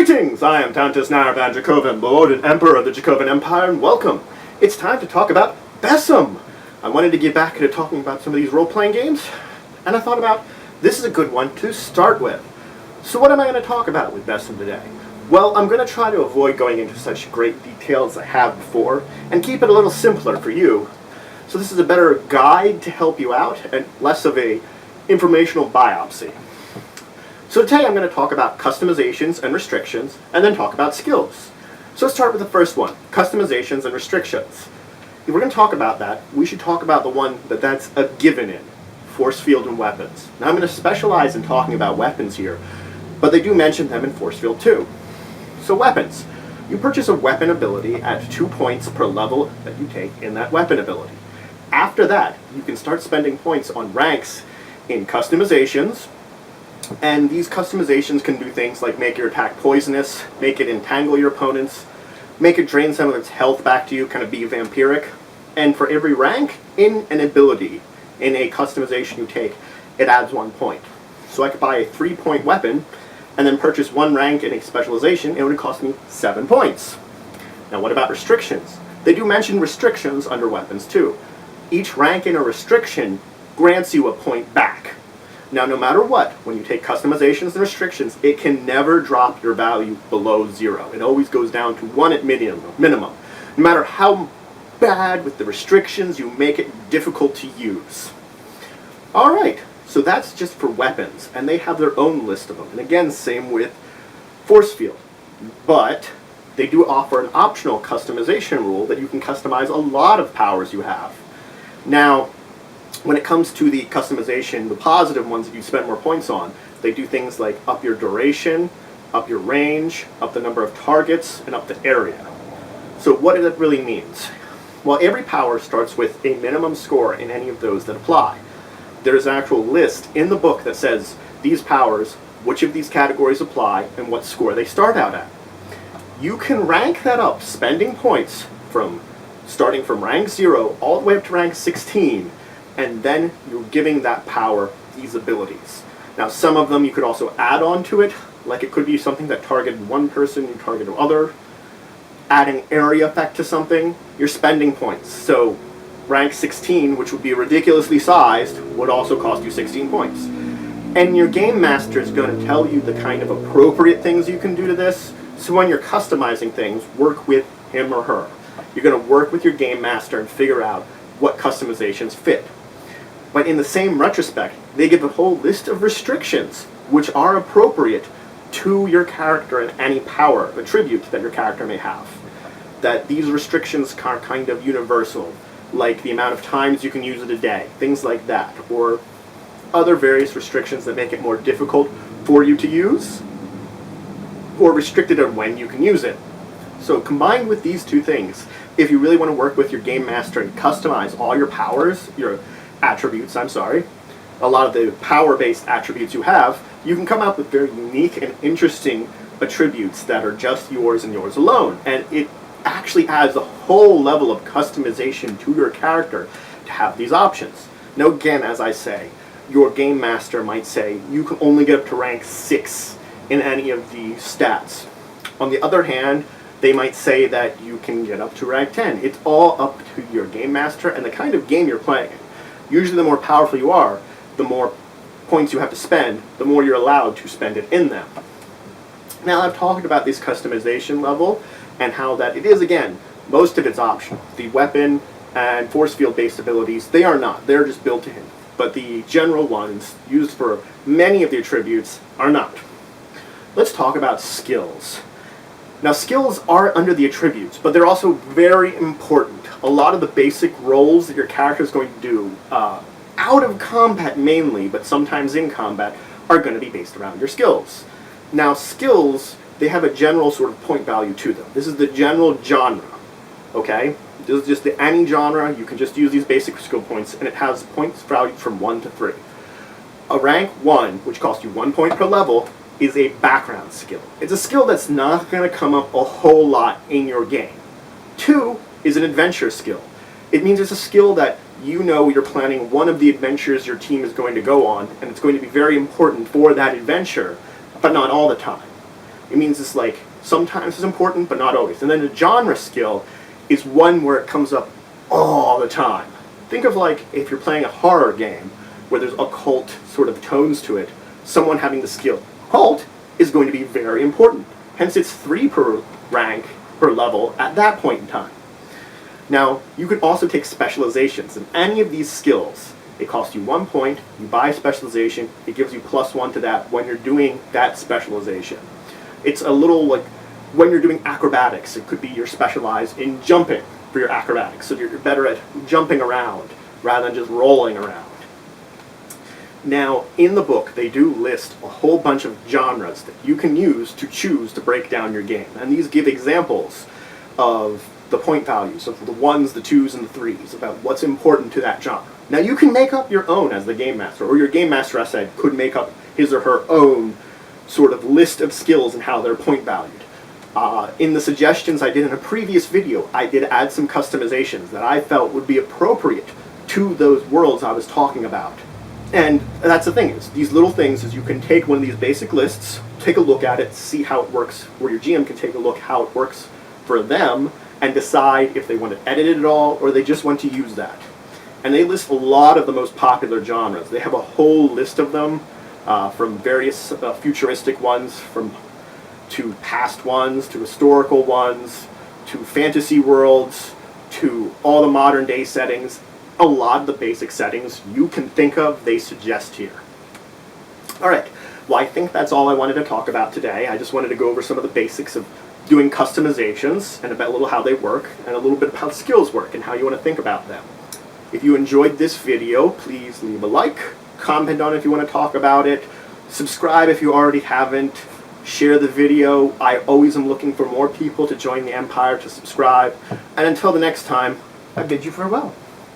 Greetings! I am Tantus Naravan Dracovin, Lord and Emperor of the Dracovin Empire, and welcome! It's time to talk about BESM! I wanted to get back into talking about some of these role-playing games, and I thought about, this is a good one to start with. So what am I going to talk about with BESM today? Well, I'm going to try to avoid going into such great detail as I have before, and keep it a little simpler for you. So this is a better guide to help you out, and less of a informational biopsy. So today I'm going to talk about customizations and restrictions, and then talk about skills. So let's start with the first one, customizations and restrictions. If we're going to talk about that, we should talk about the one that's a given in, force field and weapons. Now I'm going to specialize in talking about weapons here, but they do mention them in force field too. So weapons. You purchase a weapon ability at 2 points per level that you take in that weapon ability. After that, you can start spending points on ranks in customizations, and these customizations can do things like make your attack poisonous, make it entangle your opponents, make it drain some of its health back to you, kind of be vampiric. And for every rank in an ability, in a customization you take, it adds 1 point. So I could buy a 3-point weapon, and then purchase 1 rank in a specialization, it would cost me 7 points. Now what about restrictions? They do mention restrictions under weapons too. Each rank in a restriction grants you a point back. Now, no matter what, when you take customizations and restrictions, it can never drop your value below 0. It always goes down to 1 at minimum. No matter how bad with the restrictions, you make it difficult to use. Alright, so that's just for weapons, and they have their own list of them. And again, same with force field. But they do offer an optional customization rule that you can customize a lot of powers you have. Now, when it comes to the customization, the positive ones that you spend more points on, they do things like up your duration, up your range, up the number of targets, and up the area. So what that really means? Well, every power starts with a minimum score in any of those that apply. There's an actual list in the book that says these powers, which of these categories apply, and what score they start out at. You can rank that up, spending points starting from rank 0 all the way up to rank 16, and then you're giving that power these abilities. Now some of them you could also add on to it, like it could be something that targeted one person, you target another. Adding area effect to something, you're spending points. So rank 16, which would be ridiculously sized, would also cost you 16 points. And your game master is going to tell you the kind of appropriate things you can do to this, so when you're customizing things, work with him or her. You're going to work with your game master and figure out what customizations fit. But in the same retrospect, they give a whole list of restrictions which are appropriate to your character and any power, attribute that your character may have. That these restrictions are kind of universal, like the amount of times you can use it a day, things like that, or other various restrictions that make it more difficult for you to use, or restricted on when you can use it. So combined with these two things, if you really want to work with your game master and customize all your powers, your attributes, a lot of the power-based attributes you have, you can come up with very unique and interesting attributes that are just yours and yours alone. And it actually adds a whole level of customization to your character to have these options. Now again, as I say, your game master might say you can only get up to rank 6 in any of the stats. On the other hand, they might say that you can get up to rank 10. It's all up to your game master and the kind of game you're playing. Usually the more powerful you are, the more points you have to spend, the more you're allowed to spend it in them. Now I've talked about this customization level and how that it is, again, most of it's optional. The weapon and force field based abilities, they are not. They're just built in. But the general ones used for many of the attributes are not. Let's talk about skills. Now skills are under the attributes, but they're also very important. A lot of the basic roles that your character is going to do, out of combat mainly, but sometimes in combat, are going to be based around your skills. Now skills, they have a general sort of point value to them. This is the general genre, okay? This is just any genre, you can just use these basic skill points, and it has points valued from 1 to 3. A rank 1, which costs you 1 point per level, is a background skill. It's a skill that's not going to come up a whole lot in your game. 2 is an adventure skill. It means it's a skill that you know you're planning one of the adventures your team is going to go on, and it's going to be very important for that adventure, but not all the time. It means it's like sometimes it's important, but not always. And then a genre skill is one where it comes up all the time. Think of like if you're playing a horror game where there's occult sort of tones to it, someone having the skill occult is going to be very important. Hence it's 3 per rank per level at that point in time. Now, you could also take specializations in any of these skills. It costs you 1 point, you buy a specialization, it gives you +1 to that when you're doing that specialization. It's a little like when you're doing acrobatics, it could be you're specialized in jumping for your acrobatics, so you're better at jumping around rather than just rolling around. Now, in the book, they do list a whole bunch of genres that you can use to choose to break down your game. And these give examples of the point values, of the 1s, the 2s, and the 3s, about what's important to that genre. Now, you can make up your own as the game master, or your game master, as I said, could make up his or her own sort of list of skills and how they're point valued. In the suggestions I did in a previous video, I did add some customizations that I felt would be appropriate to those worlds I was talking about. And that's the thing, is these little things is you can take one of these basic lists, take a look at it, see how it works, or your GM can take a look how it works for them, and decide if they want to edit it at all, or they just want to use that. And they list a lot of the most popular genres. They have a whole list of them, from various futuristic ones, to past ones, to historical ones, to fantasy worlds, to all the modern day settings. A lot of the basic settings you can think of, they suggest here. Alright, well I think that's all I wanted to talk about today. I just wanted to go over some of the basics of doing customizations, and about a little how they work, and a little bit about how skills work, and how you want to think about them. If you enjoyed this video, please leave a like, comment on it if you want to talk about it, subscribe if you already haven't, share the video. I always am looking for more people to join the Empire, to subscribe, and until the next time, I bid you farewell.